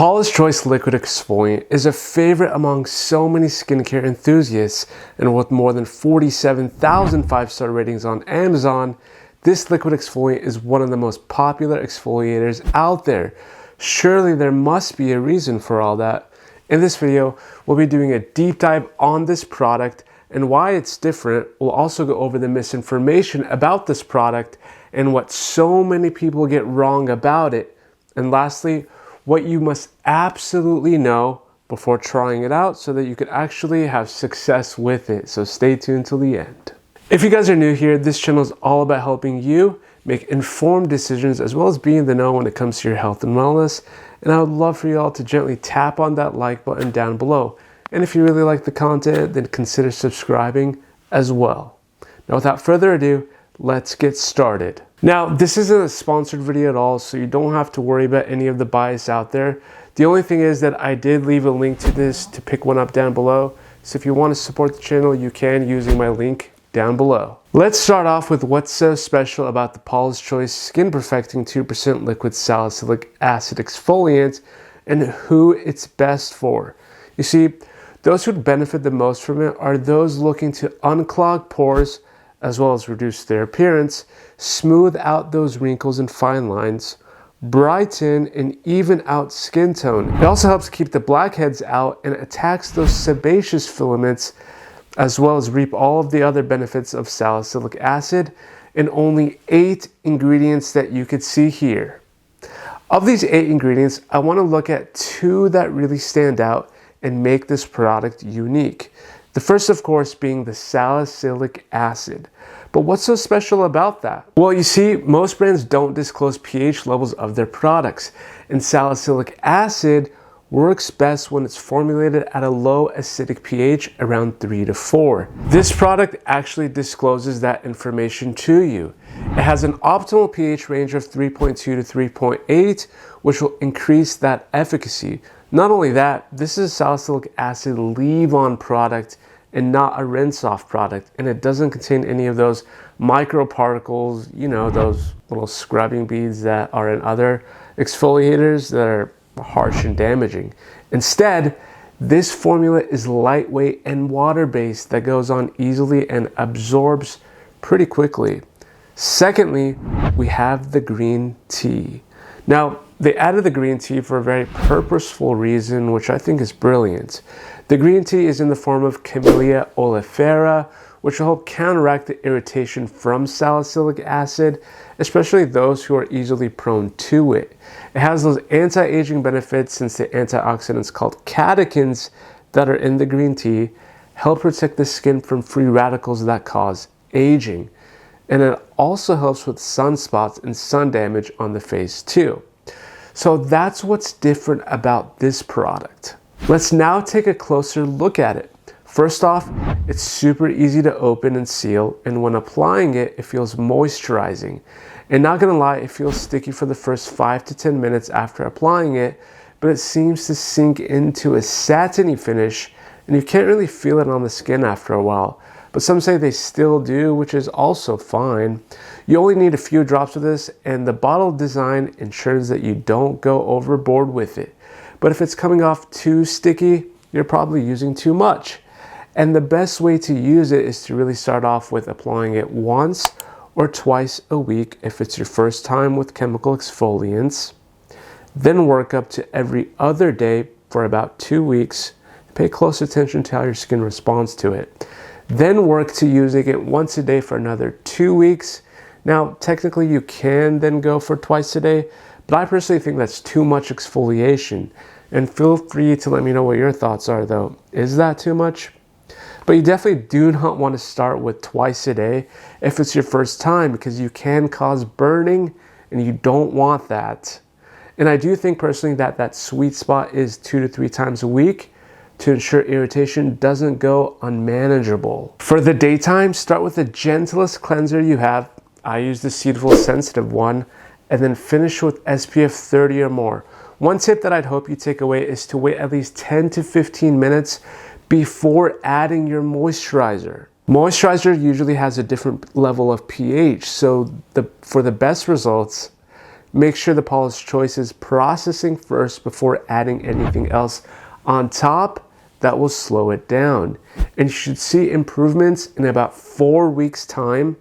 Paula's Choice Liquid Exfoliant is a favorite among so many skincare enthusiasts, and with more than 47,000 5-star ratings on Amazon, this liquid exfoliant is one of the most popular exfoliators out there. Surely there must be a reason for all that. In this video, we'll be doing a deep dive on this product and why it's different. We'll also go over the misinformation about this product and what so many people get wrong about it. And lastly, what you must absolutely know before trying it out so that you can actually have success with it. So stay tuned till the end. If you guys are new here, this channel is all about helping you make informed decisions as well as being in the know when it comes to your health and wellness. And I would love for you all to gently tap on that like button down below. And if you really like the content, then consider subscribing as well. Now, without further ado, let's get started. Now, this isn't a sponsored video at all, so you don't have to worry about any of the bias out there. The only thing is that I did leave a link to this to pick one up down below. So if you want to support the channel, you can using my link down below. Let's start off with what's so special about the Paula's Choice Skin Perfecting 2% Liquid Salicylic Acid Exfoliant and who it's best for. You see, those who'd benefit the most from it are those looking to unclog pores as well as reduce their appearance, smooth out those wrinkles and fine lines, brighten and even out skin tone. It also helps keep the blackheads out and attacks those sebaceous filaments, as well as reap all of the other benefits of salicylic acid in only 8 ingredients that you could see here. Of these 8 ingredients, I want to look at 2 that really stand out and make this product unique. The first, of course, being the salicylic acid. But what's so special about that? Well, you see, most brands don't disclose pH levels of their products, and salicylic acid works best when it's formulated at a low acidic pH around 3 to 4. This product actually discloses that information to you. It has an optimal pH range of 3.2 to 3.8, which will increase that efficacy. Not only that, this is a salicylic acid leave-on product and not a rinse-off product, and it doesn't contain any of those microparticles, you know, those little scrubbing beads that are in other exfoliators that are harsh and damaging. Instead, this formula is lightweight and water-based that goes on easily and absorbs pretty quickly. Secondly, we have the green tea. Now, they added the green tea for a very purposeful reason, which I think is brilliant. The green tea is in the form of camelia oleifera, which will help counteract the irritation from salicylic acid, especially those who are easily prone to it. It has those anti-aging benefits since the antioxidants called catechins that are in the green tea help protect the skin from free radicals that cause aging. And it also helps with sunspots and sun damage on the face too. So that's what's different about this product. Let's now take a closer look at it. First off, it's super easy to open and seal, and when applying it, it feels moisturizing. And not gonna lie, it feels sticky for the first 5 to 10 minutes after applying it, but it seems to sink into a satiny finish, and you can't really feel it on the skin after a while. But some say they still do, which is also fine. You only need a few drops of this, and the bottle design ensures that you don't go overboard with it. But if it's coming off too sticky, you're probably using too much. And the best way to use it is to really start off with applying it once or twice a week if it's your first time with chemical exfoliants. Then work up to every other day for about 2 weeks. Pay close attention to how your skin responds to it. Then work to using it once a day for another 2 weeks. Now, technically you can then go for twice a day, but I personally think that's too much exfoliation. And feel free to let me know what your thoughts are though. Is that too much? But you definitely do not want to start with twice a day if it's your first time, because you can cause burning and you don't want that. And I do think personally that that sweet spot is 2 to 3 times a week to ensure irritation doesn't go unmanageable. For the daytime, start with the gentlest cleanser you have. I use the Cetaphil Sensitive one, and then finish with SPF 30 or more. One tip that I'd hope you take away is to wait at least 10 to 15 minutes before adding your moisturizer. Moisturizer usually has a different level of pH, so for the best results, Make sure the Paula's Choice is processing first before adding anything else on top. That will slow it down. And you should see improvements in about 4 weeks time,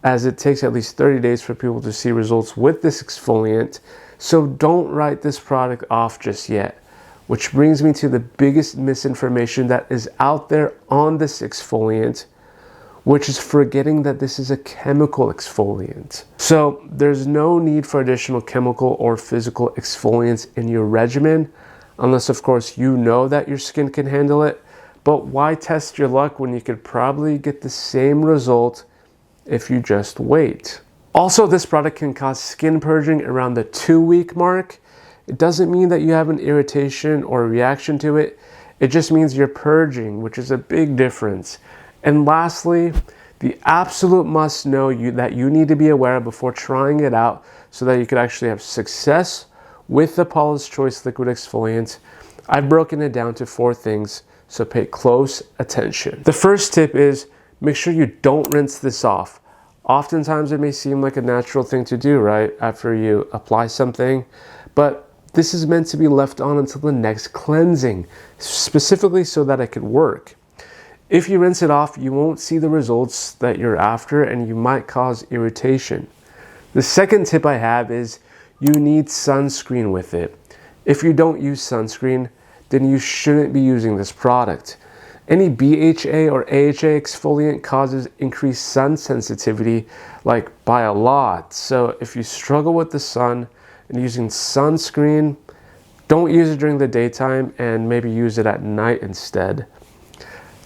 as it takes at least 30 days for people to see results with this exfoliant. So don't write this product off just yet. Which brings me to the biggest misinformation that is out there on this exfoliant, which is forgetting that this is a chemical exfoliant. So there's no need for additional chemical or physical exfoliants in your regimen, unless of course you know that your skin can handle it. But why test your luck when you could probably get the same result if you just wait? Also, this product can cause skin purging around the 2-week mark. It doesn't mean that you have an irritation or a reaction to it. It just means you're purging, which is a big difference. And lastly, the absolute must know that you need to be aware of before trying it out so that you could actually have success with the Paula's Choice Liquid Exfoliant. I've broken it down to 4 things, so pay close attention. The first tip is make sure you don't rinse this off. Oftentimes it may seem like a natural thing to do, right, after you apply something, but this is meant to be left on until the next cleansing, specifically so that it could work. If you rinse it off, you won't see the results that you're after and you might cause irritation. The second tip I have is you need sunscreen with it. If you don't use sunscreen, then you shouldn't be using this product. Any BHA or AHA exfoliant causes increased sun sensitivity, like by a lot. So if you struggle with the sun and using sunscreen, don't use it during the daytime and maybe use it at night instead.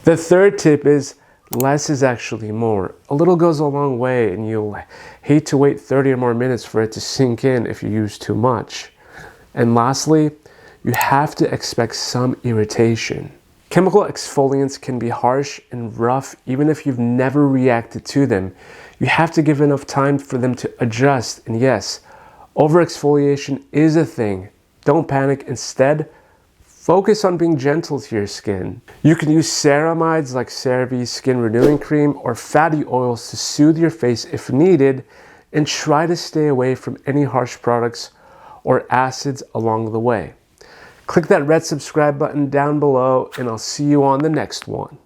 The third tip is less is actually more. A little goes a long way, and you'll hate to wait 30 or more minutes for it to sink in if you use too much. And lastly, you have to expect some irritation. Chemical exfoliants can be harsh and rough even if you've never reacted to them. You have to give enough time for them to adjust. And yes, overexfoliation is a thing. Don't panic. Instead, focus on being gentle to your skin. You can use ceramides like CeraVe Skin Renewing Cream or fatty oils to soothe your face if needed, and try to stay away from any harsh products or acids along the way. Click that red subscribe button down below, and I'll see you on the next one.